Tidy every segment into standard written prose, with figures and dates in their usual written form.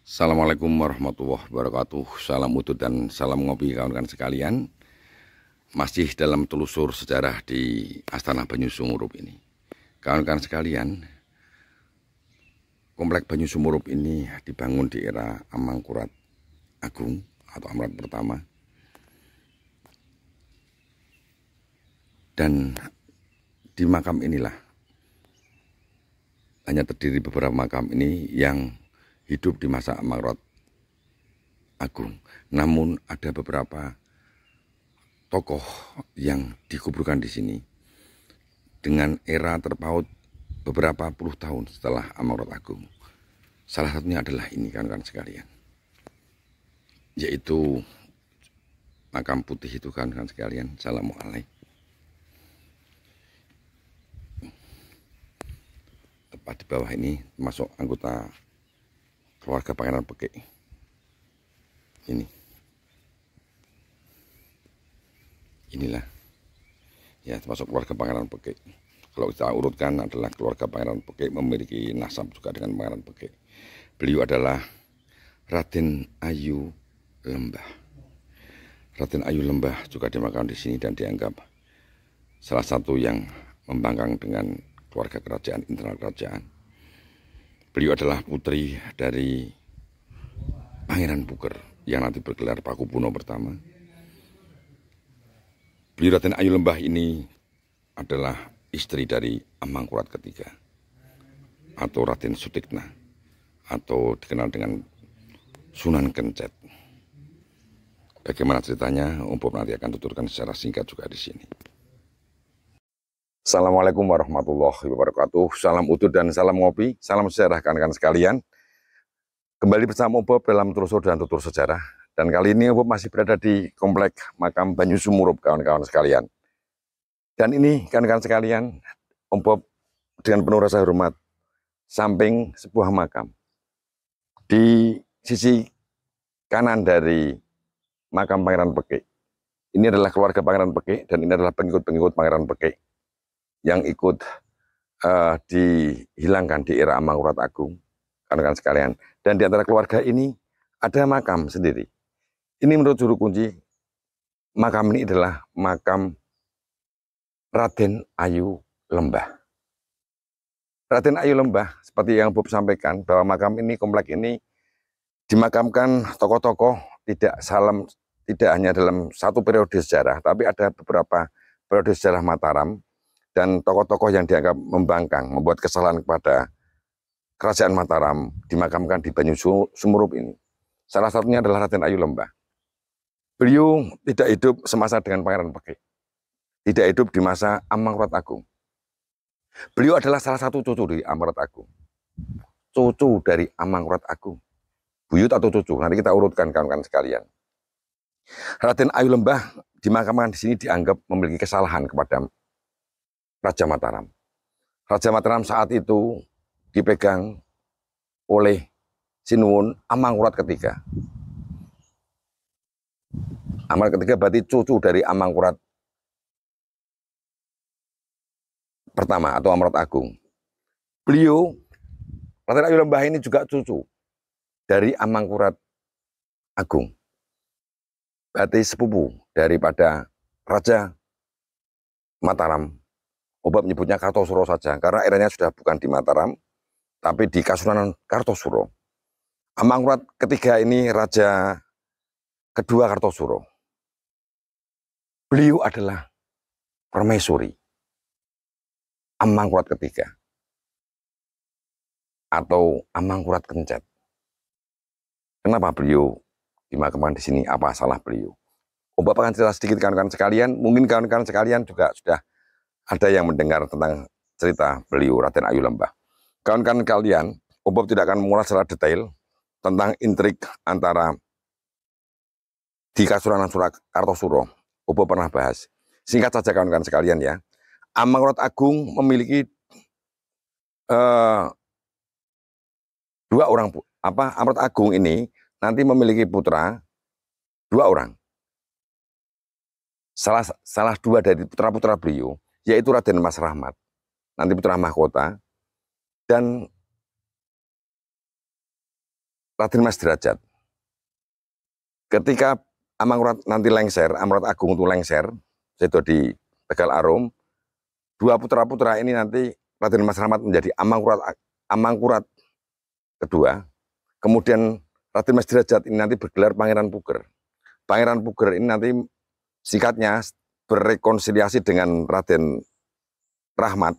Assalamualaikum warahmatullahi wabarakatuh. Salam utuh dan salam ngopi kawan-kawan sekalian. Masih dalam telusur sejarah di Astana Banyu Sumurup ini. Kawan-kawan sekalian, Komplek Banyu Sumurup ini dibangun di era Amangkurat Agung atau Amangkurat pertama. Dan di makam inilah hanya terdiri beberapa makam ini yang hidup di masa Amangkurat Agung. Namun ada beberapa tokoh yang dikuburkan di sini dengan era terpaut beberapa puluh tahun setelah Amangkurat Agung. Salah satunya adalah ini kawan-kawan sekalian, yaitu makam putih itu kawan-kawan sekalian. Assalamualaikum. Tepat di bawah ini masuk anggota keluarga Pangeran Pekik. Inilah ya, termasuk keluarga Pangeran Pekik. Kalau kita urutkan adalah keluarga Pangeran Pekik memiliki nasab juga dengan Pangeran Pekik. Beliau adalah Raden Ayu Lembah. Raden Ayu Lembah juga dimakamkan di sini dan dianggap salah satu yang membangkang dengan keluarga kerajaan, internal kerajaan. Beliau adalah putri dari Pangeran Puker yang nanti bergelar Pakubuwono pertama. Beliau Raden Ayu Lembah ini adalah istri dari Amangkurat ketiga atau Raden Sutikna atau dikenal dengan Sunan Kencet. Bagaimana ceritanya, Om nanti akan tuturkan secara singkat juga di sini. Assalamualaikum warahmatullahi wabarakatuh. Salam utuh dan salam ngopi, salam sejarah kawan-kawan sekalian. Kembali bersama Om dalam telusur dan tutur sejarah. Dan kali ini Om masih berada di Komplek Makam Banyu Sumurup kawan-kawan sekalian. Dan ini kawan-kawan sekalian, Om dengan penuh rasa hormat samping sebuah makam. Di sisi kanan dari makam Pangeran Pekik, ini adalah keluarga Pangeran Pekik dan ini adalah pengikut-pengikut Pangeran Pekik yang ikut dihilangkan di era Amangkurat Agung, kawan-kawan sekalian. Dan di antara keluarga ini ada makam sendiri. Ini menurut juru kunci, makam ini adalah makam Raden Ayu Lembah. Raden Ayu Lembah, seperti yang Bob sampaikan, bahwa makam ini, komplek ini dimakamkan tokoh-tokoh tidak hanya dalam satu periode sejarah, tapi ada beberapa periode sejarah Mataram. Dan tokoh-tokoh yang dianggap membangkang, membuat kesalahan kepada kerajaan Mataram, dimakamkan di Banyu Sumurup ini. Salah satunya adalah Raden Ayu Lembah. Beliau tidak hidup semasa dengan Pangeran Pekik, tidak hidup di masa Amangkurat Agung. Beliau adalah salah satu cucu dari Amangkurat Agung. Cucu dari Amangkurat Agung. Buyut atau cucu, nanti kita urutkan kawan-kawan sekalian. Raden Ayu Lembah dimakamkan di sini dianggap memiliki kesalahan kepada Raja Mataram. Raja Mataram saat itu dipegang oleh Sinuwun Amangkurat ketiga. Amangkurat ketiga berarti cucu dari Amangkurat pertama atau Amangkurat Agung. Beliau, Raden Ayu Lembah ini juga cucu dari Amangkurat Agung. Berarti sepupu daripada Raja Mataram. Obat menyebutnya Kartosuro saja, karena eranya sudah bukan di Mataram, tapi di Kasunanan Kartosuro. Amangkurat ketiga ini Raja kedua Kartosuro. Beliau adalah permaisuri Amangkurat ketiga atau Amangkurat Kencet. Kenapa beliau dimakamkan di sini? Apa salah beliau? Obat akan cerita sedikit kawan-kawan sekalian. Mungkin kawan-kawan sekalian juga sudah ada yang mendengar tentang cerita beliau Raden Ayu Lembah. Kawan-kawan kalian, Om tidak akan mengulas secara detail tentang intrik antara di Kasunanan Kartosuro. Om pernah bahas. Singkat saja kawan-kawan sekalian ya. Amangkurat Agung memiliki dua orang. Amangkurat Agung ini nanti memiliki putra dua orang. Salah dua dari putra-putra beliau, yaitu Raden Mas Rahmat, nanti putra mahkota, dan Raden Mas Derajat. Ketika Amangkurat nanti lengser, Amangkurat Agung itu lengser, itu di Tegal Arum, dua putra-putra ini nanti Raden Mas Rahmat menjadi Amangkurat kedua, kemudian Raden Mas Derajat ini nanti bergelar Pangeran Puger. Pangeran Puger ini nanti singkatnya berrekonsiliasi dengan Raden Rahmat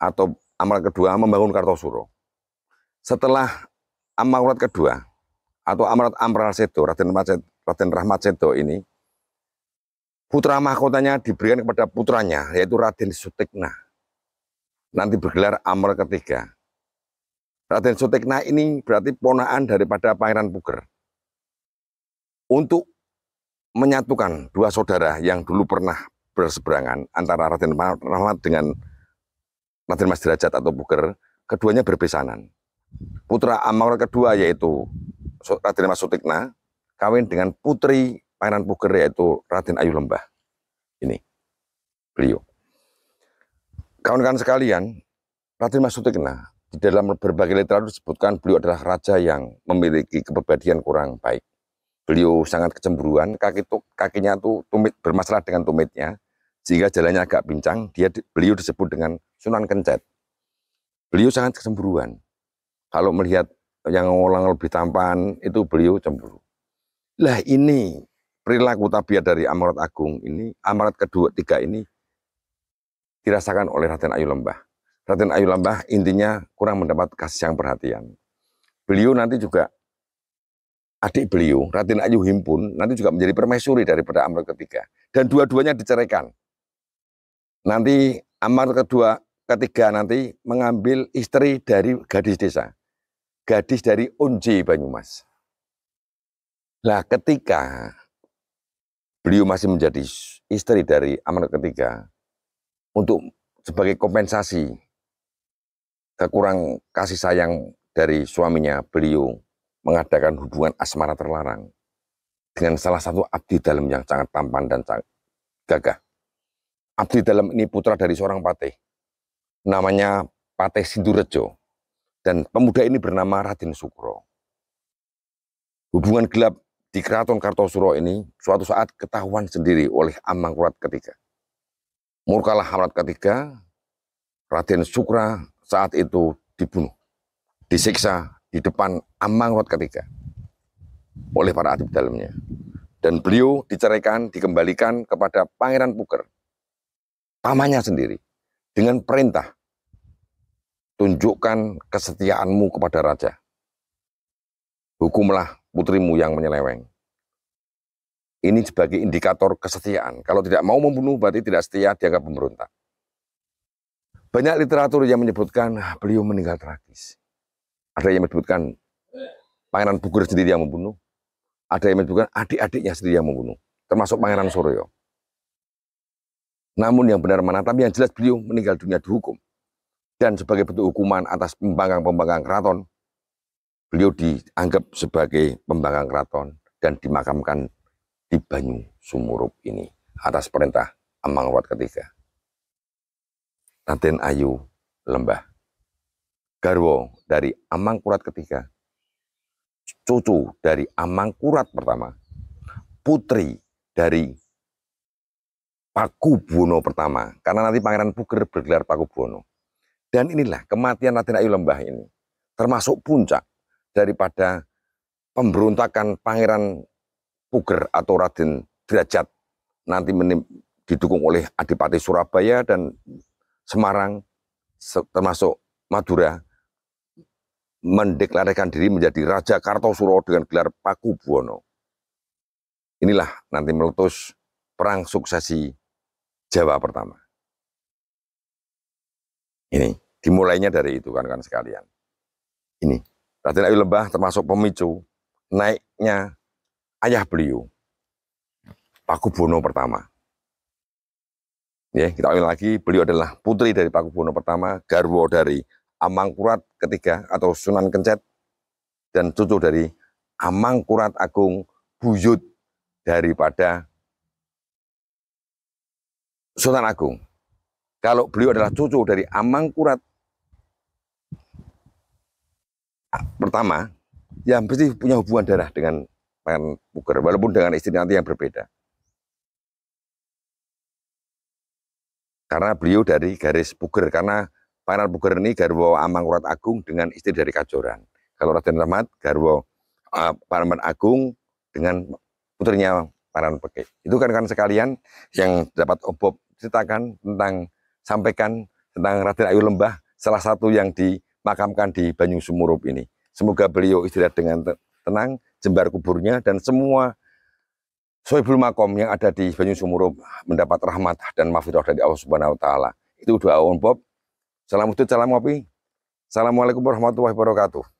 atau Amangkurat kedua membangun Kartosuro. Setelah Amangkurat kedua atau Amangkurat Ampral Sedo, Raden Rahmat Sedo ini, putra mahkotanya diberikan kepada putranya, yaitu Raden Sutikna. Nanti bergelar Amangkurat ketiga. Raden Sutikna ini berarti ponaan daripada Pangeran Puger. Untuk menyatukan dua saudara yang dulu pernah berseberangan antara Raden Rahmat dengan Raden Mas Derajat atau Puger, keduanya berbesanan. Putra Amangkurat kedua yaitu Raden Mas Sutikna kawin dengan putri Pangeran Puger yaitu Raden Ayu Lembah. Ini beliau. Kawan-kawan sekalian, Raden Mas Sutikna di dalam berbagai literatur disebutkan beliau adalah raja yang memiliki kepribadian kurang baik. Beliau sangat kecemburuan, kakinya tuh bermasalah dengan tumitnya, sehingga jalannya agak pincang. Beliau disebut dengan Sunan Kencet. Beliau sangat kecemburuan. Kalau melihat yang orang lebih tampan, itu beliau cemburu. Lah ini perilaku tabiat dari Amangkurat Agung ini, Amangkurat kedua, tiga ini dirasakan oleh Raden Ayu Lembah. Raden Ayu Lembah intinya kurang mendapat kasih yang perhatian. Beliau nanti juga, adik beliau, Raden Ayu Himpun, nanti juga menjadi permaisuri daripada Amangkurat ketiga. Dan dua-duanya diceraikan. Nanti Amangkurat ketiga nanti mengambil istri dari gadis desa. Gadis dari Onje Banyumas. Nah ketika beliau masih menjadi istri dari Amangkurat ketiga, untuk sebagai kompensasi kekurang kasih sayang dari suaminya, beliau mengadakan hubungan asmara terlarang dengan salah satu abdi dalam yang sangat tampan dan sangat gagah. Abdi dalam ini putra dari seorang patih, namanya Patih Sindurejo, dan pemuda ini bernama Raden Sukro. Hubungan gelap di Keraton Kartosuro ini suatu saat ketahuan sendiri oleh Amangkurat ketiga. Murkalah Amangkurat ketiga, Raden Sukra saat itu dibunuh, disiksa di depan Amangkurat ketiga oleh para abdi dalamnya. Dan beliau diceraikan, dikembalikan kepada Pangeran Puger, pamannya sendiri, dengan perintah, tunjukkan kesetiaanmu kepada raja. Hukumlah putrimu yang menyeleweng. Ini sebagai indikator kesetiaan. Kalau tidak mau membunuh berarti tidak setia, dianggap pemberontak. Banyak literatur yang menyebutkan beliau meninggal tragis. Ada yang menyebutkan Pangeran Puger sendiri yang membunuh. Ada yang menyebutkan adik-adiknya sendiri yang membunuh. Termasuk Pangeran Suryo. Namun yang benar mana, tapi yang jelas beliau meninggal dunia dihukum. Dan sebagai bentuk hukuman atas pembangkang-pembangkang keraton, beliau dianggap sebagai pembangkang keraton dan dimakamkan di Banyu Sumurup ini atas perintah Amangkurat ketiga. Raden Ayu Lembah, garwo dari Amangkurat ketiga, cucu dari Amangkurat pertama, putri dari Pakubuwono pertama, karena nanti Pangeran Puger bergelar Pakubuwono. Dan inilah kematian Raden Ayu Lembah ini, termasuk puncak daripada pemberontakan Pangeran Puger atau Raden Derajat, nanti didukung oleh Adipati Surabaya dan Semarang, termasuk Madura, mendeklarasikan diri menjadi Raja Kartosuro dengan gelar Pakubuwono. Inilah nanti meletus perang suksesi Jawa pertama. Ini dimulainya dari itu, kan sekalian. Ini Raden Ayu Lembah termasuk pemicu naiknya ayah beliau, Pakubuwono pertama. Ya, kita ulang lagi, beliau adalah putri dari Pakubuwono pertama, garwo dari Amangkurat ketiga atau Sunan Kencet, dan cucu dari Amangkurat Agung, buyut daripada Sultan Agung. Kalau beliau adalah cucu dari Amangkurat pertama, ya mesti punya hubungan darah dengan Pangeran Puger, walaupun dengan istri nanti yang berbeda. Karena beliau dari garis Puger, karena Pangeran Puger ini garwo Amangkurat Agung dengan istri dari Kajoran. Kalau Raden Rahmat garwo Panembahan Agung dengan putrinya Pangeran Peke. Itu kan sekalian yang dapat Om Bob ceritakan tentang, sampaikan tentang Raden Ayu Lembah, salah satu yang dimakamkan di Banyu Sumurup ini. Semoga beliau istirahat dengan tenang, jembar kuburnya, dan semua Sohibul Makom yang ada di Banyu Sumurup mendapat rahmat dan maghfirah dari Allah Subhanahu wa taala. Itu doa Om Bob. Salam wujud, salam ngopi. Assalamualaikum warahmatullahi wabarakatuh.